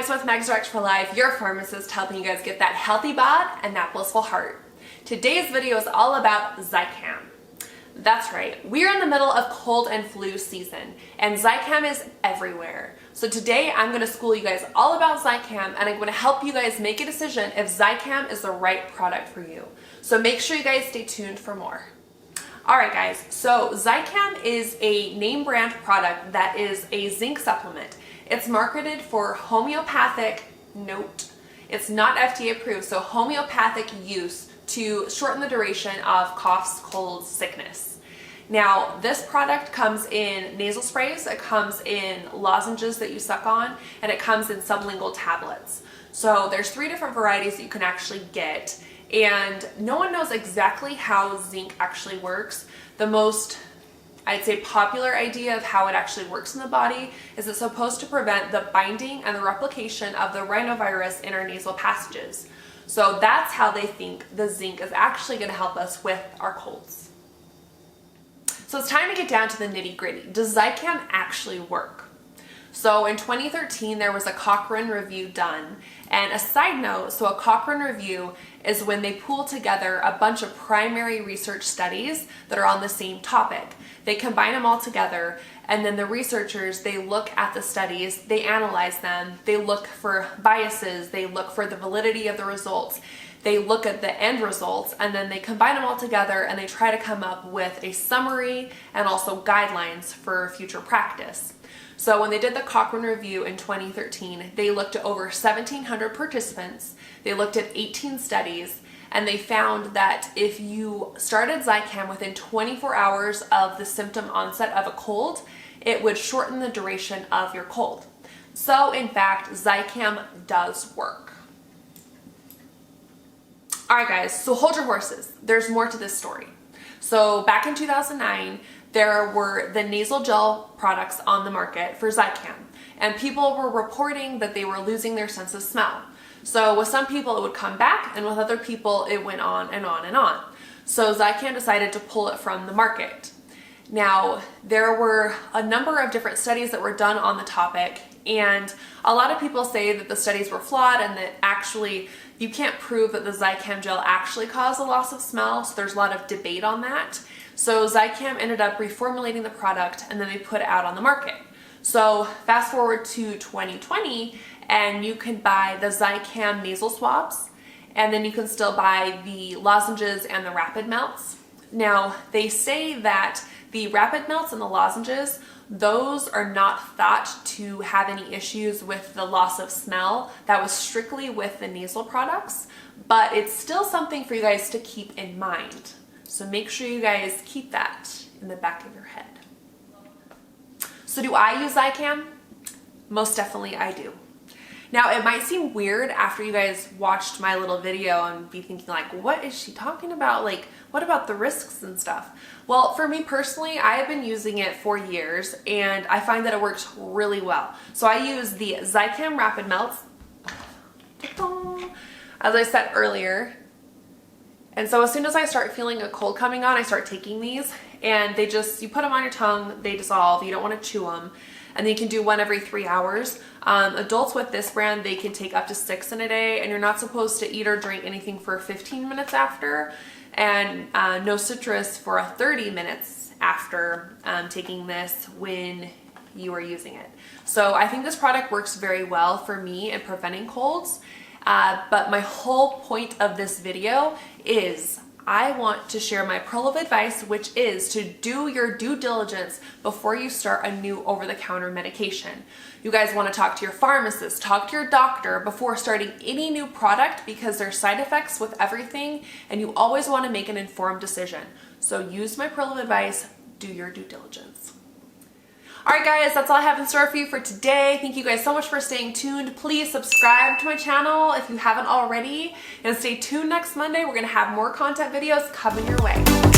guys, with Meg's Direct for Life, your pharmacist helping you guys get that healthy bod and that blissful heart. Today's video is all about Zicam. That's right, we're in the middle of cold and flu season and Zicam is everywhere. So today I'm going to school you guys all about Zicam and I'm going to help you guys make a decision if Zicam is the right product for you. So make sure you guys stay tuned for more. Alright guys, so Zicam is a name brand product that is a zinc supplement. It's marketed for homeopathic, note, it's not FDA approved, so homeopathic use to shorten the duration of coughs, colds, sickness. Now, this product comes in nasal sprays, it comes in lozenges that you suck on, and it comes in sublingual tablets. So there's 3 different varieties that you can actually get, and no one knows exactly how zinc actually works. The most, I'd say, popular idea of how it actually works in the body is it's supposed to prevent the binding and the replication of the rhinovirus in our nasal passages. So that's how they think the zinc is actually going to help us with our colds. So it's time to get down to the nitty-gritty. Does Zicam actually work? So in 2013, there was a Cochrane review done. And a side note, so a Cochrane review is when they pool together a bunch of primary research studies that are on the same topic. They combine them all together, and then the researchers, they look at the studies, they analyze them, they look for biases, they look for the validity of the results, they look at the end results, and then they combine them all together and they try to come up with a summary and also guidelines for future practice. So when they did the Cochrane review in 2013, they looked at over 1,700 participants, they looked at 18 studies, and they found that if you started Zicam within 24 hours of the symptom onset of a cold, it would shorten the duration of your cold. So in fact, Zicam does work. Alright guys, so hold your horses. There's more to this story. So back in 2009, there were the nasal gel products on the market for Zicam, and people were reporting that they were losing their sense of smell. So with some people it would come back, and with other people it went on and on and on. So Zicam decided to pull it from the market. Now, there were a number of different studies that were done on the topic, and a lot of people say that the studies were flawed and that actually you can't prove that the Zicam gel actually caused a loss of smell, so there's a lot of debate on that. So Zicam ended up reformulating the product and then they put it out on the market. So fast forward to 2020 and you can buy the Zicam nasal swabs, and then you can still buy the lozenges and the rapid melts. Now they say that the rapid melts and the lozenges, those are not thought to have any issues with the loss of smell. That was strictly with the nasal products, but it's still something for you guys to keep in mind. So make sure you guys keep that in the back of your head. So do I use Zicam? Most definitely I do. Now it might seem weird after you guys watched my little video and be thinking like, what is she talking about? Like, what about the risks and stuff? Well, for me personally, I have been using it for years and I find that it works really well. So I use the Zicam Rapid Melts, as I said earlier. And so as soon as I start feeling a cold coming on, I start taking these, and they just, you put them on your tongue, they dissolve, you don't want to chew them, and then you can do one every 3 hours. Adults with this brand, they can take up to 6 in a day, and you're not supposed to eat or drink anything for 15 minutes after, and no citrus for 30 minutes after taking this when you are using it. So I think this product works very well for me in preventing colds. But my whole point of this video is I want to share my pearl of advice, which is to do your due diligence before you start a new over-the-counter medication. You guys want to talk to your pharmacist, talk to your doctor before starting any new product, because there's side effects with everything and you always want to make an informed decision. So use my pearl of advice, do your due diligence. Alright guys, that's all I have in store for you for today. Thank you guys so much for staying tuned. Please subscribe to my channel if you haven't already, and stay tuned next Monday. We're going to have more content videos coming your way.